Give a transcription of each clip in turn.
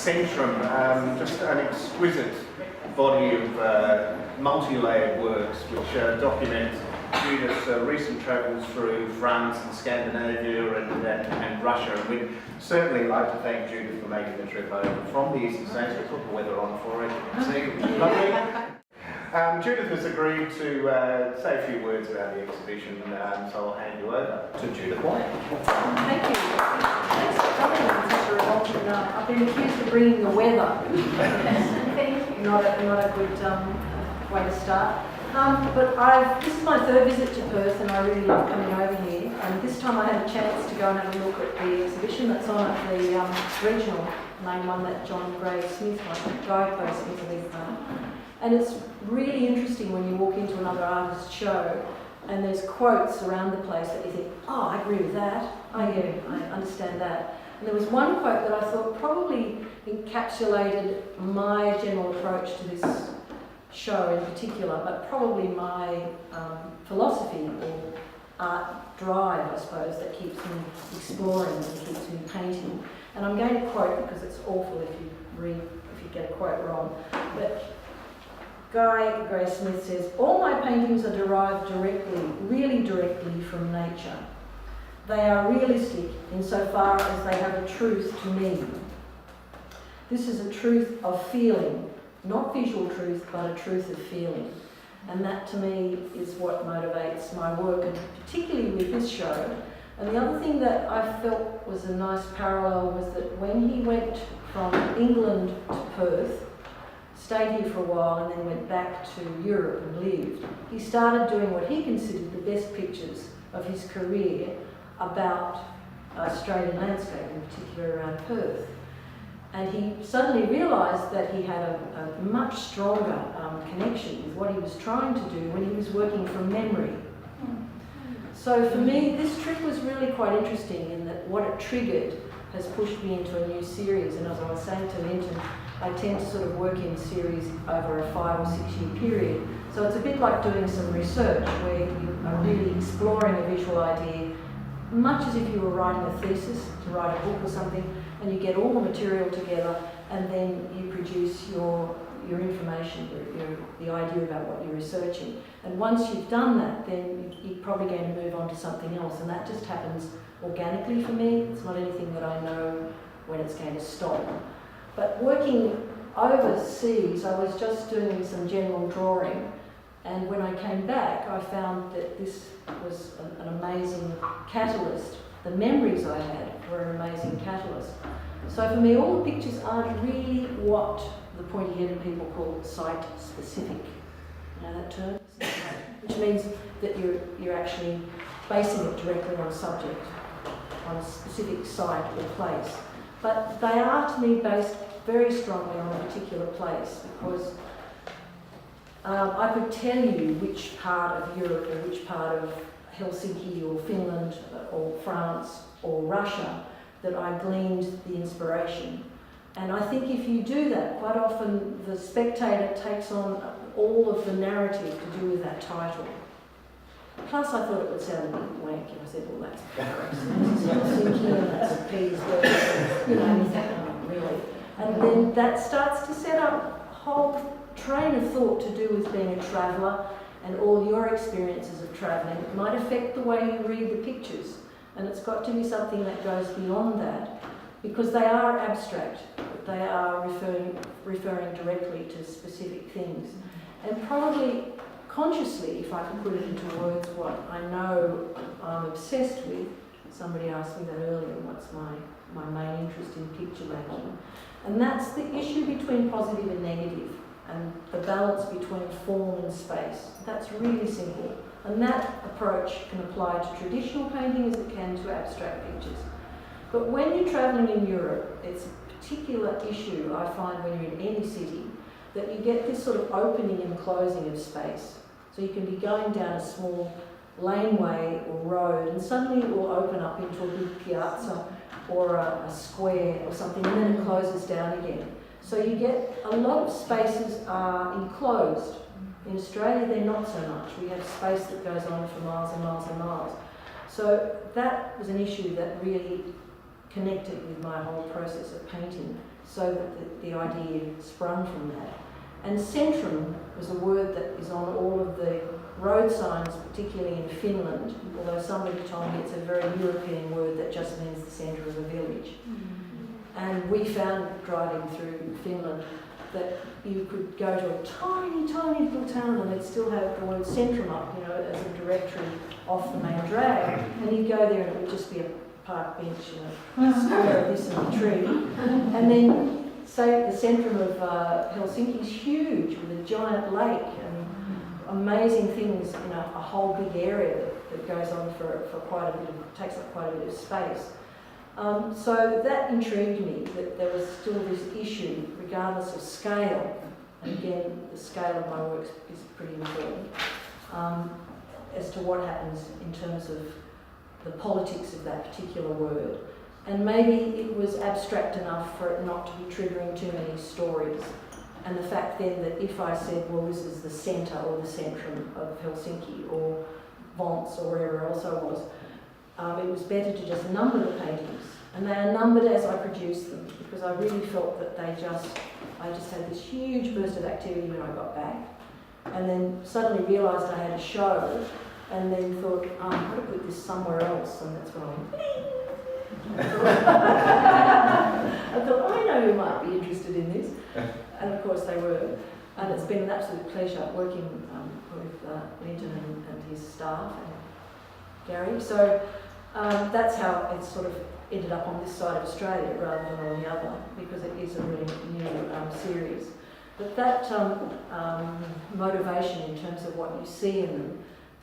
Centrum, just an exquisite body of multi-layered works which document Judith's recent travels through France and Scandinavia and Russia. And we'd certainly like to thank Judith for making the trip over from the Eastern States. We put the weather on for it, see, which is lovely. Judith has agreed to say a few words about the exhibition, so I'll hand you over to Judith White. Thank you. Thanks for coming, Mr. Revolting. I've been accused of bringing the weather. Not a good way to start. But this is my third visit to Perth, and I really love coming over here. And this time I had a chance to go and have a look at the exhibition that's on at the regional main one that John Gray Smith won, Guy Gray Smith, I think. And it's really interesting when you walk into another artist's show and there's quotes around the place that you think, oh, I agree with that. Oh yeah, I understand that. And there was one quote that I thought probably encapsulated my general approach to this show in particular, but probably my philosophy or art drive, I suppose, that keeps me exploring and keeps me painting. And I'm going to quote because it's awful if you get a quote wrong. But Guy Gray Smith says, "All my paintings are derived really directly from nature. They are realistic insofar as they have a truth to me. This is a truth of feeling, not visual truth, but a truth of feeling." And that to me is what motivates my work, and particularly with this show. And the other thing that I felt was a nice parallel was that when he went from England to Perth, stayed here for a while and then went back to Europe and lived, he started doing what he considered the best pictures of his career about Australian landscape, in particular around Perth. And he suddenly realised that he had a much stronger connection with what he was trying to do when he was working from memory. So for me, this trip was really quite interesting in that what it triggered has pushed me into a new series. And as I was saying to Linton, I tend to sort of work in series over a 5 or 6 year period. So it's a bit like doing some research where you are really exploring a visual idea, much as if you were writing a thesis to write a book or something, and you get all the material together and then you produce your information, the idea about what you're researching. And once you've done that, then you're probably going to move on to something else, and that just happens organically for me. It's not anything that I know when it's going to stop. But working overseas, I was just doing some general drawing, and when I came back, I found that this was an amazing catalyst. The memories I had were an amazing catalyst. So for me, all the pictures aren't really what the pointy-headed people call site-specific. You know that term? Which means that you're actually basing it directly on a subject, on a specific site or place. But they are, to me, based very strongly on a particular place, because I could tell you which part of Europe or which part of Helsinki or Finland or France or Russia that I gleaned the inspiration. And I think if you do that, quite often the spectator takes on all of the narrative to do with that title. Plus I thought it would sound a bit wanky. I said, well, that's Paris, this is Helsinki, and that's Petersburg, you know, you think, oh, really? And then that starts to set up a whole train of thought to do with being a traveller and all your experiences of travelling. It might affect the way you read the pictures, and it's got to be something that goes beyond that, because they are abstract, but they are referring directly to specific things. And probably consciously, if I can put it into words, what I know I'm obsessed with. Somebody asked me that earlier, what's my main interest in picture making? And that's the issue between positive and negative, and the balance between form and space. That's really simple. And that approach can apply to traditional painting as it can to abstract pictures. But when you're travelling in Europe, it's a particular issue I find when you're in any city, that you get this sort of opening and closing of space. So you can be going down a small laneway or road, and suddenly it will open up into a big piazza or a square or something, and then it closes down again. So you get a lot of spaces are enclosed. In Australia, they're not so much. We have space that goes on for miles and miles and miles. So that was an issue that really connected with my whole process of painting. so that the idea sprung from that. And Centrum was a word that is on all of the road signs, particularly in Finland, although somebody told me it's a very European word that just means the centre of a village. And we found driving through Finland that you could go to a tiny, tiny little town and it'd still have the word Centrum up, you know, as a directory off the main drag. And you'd go there and it would just be a park bench, you know, square of this and a tree. And then, say, the Centrum of Helsinki is huge with a giant lake and amazing things in a whole big area that goes on for quite a bit of, takes up quite a bit of space. So that intrigued me, that there was still this issue, regardless of scale, and again, the scale of my work is pretty important, as to what happens in terms of the politics of that particular word. And maybe it was abstract enough for it not to be triggering too many stories. And the fact then that if I said, well, this is the centre or the centrum of Helsinki or Vance or wherever else I was, it was better to just number the paintings. And they are numbered as I produce them, because I really felt that I just had this huge burst of activity when I got back. And then suddenly realised I had a show, and then thought, I've got to put this somewhere else, and that's when I went, I thought, I know who might be interested in this. And of course they were. And it's been an absolute pleasure working with Linton and his staff and Gary. So that's how it sort of ended up on this side of Australia rather than on the other, because it is a really new series. But that motivation in terms of what you see in them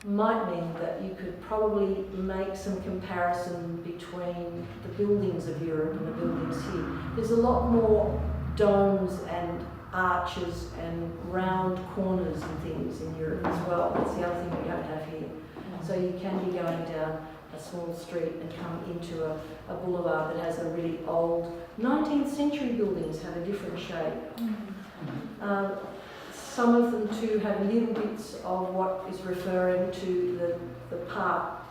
might mean that you could probably make some comparison between the buildings of Europe and the buildings here. There's a lot more domes and arches and round corners and things in Europe as well. That's the other thing we don't have here. So you can be going down a small street and come into a boulevard that has a really old 19th century buildings have a different shape. Some of them too have little bits of what is referring to the park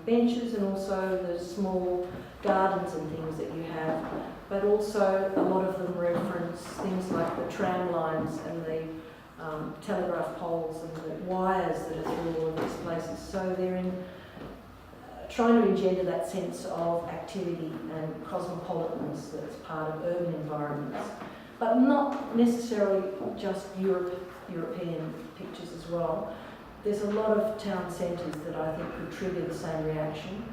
benches and also the small gardens and things that you have. But also a lot of them reference things like the tram lines and the telegraph poles and the wires that are through all of these places. So they're in trying to engender that sense of activity and cosmopolitans that's part of urban environments, but not necessarily just European pictures as well. There's a lot of town centres that I think could trigger the same reaction,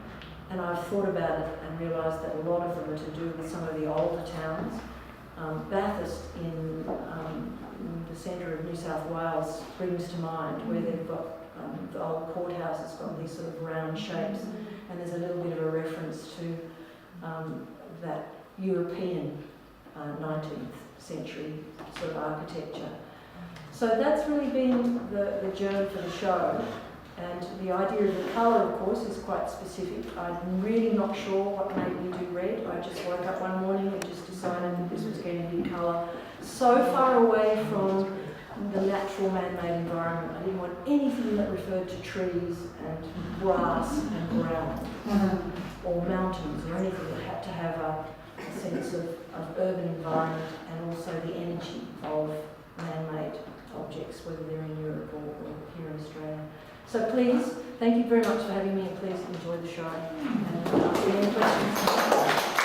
and I've thought about it and realised that a lot of them are to do with some of the older towns. Bathurst in the centre of New South Wales springs to mind, where they've got the old courthouse has got these sort of round shapes, and there's a little bit of a reference to that European 19th century sort of architecture. So that's really been the germ for the show, and the idea of the colour, of course, is quite specific. I'm really not sure what made me do red. I just woke up one morning and just decided that this was going to be colour so far away from the natural man-made environment. I didn't want anything that referred to trees and grass and ground or mountains or anything that had to have a sense of urban environment and also the energy of man-made objects, whether they're in Europe or here in Australia. So please, thank you very much for having me, and please enjoy the show. And ask me any questions.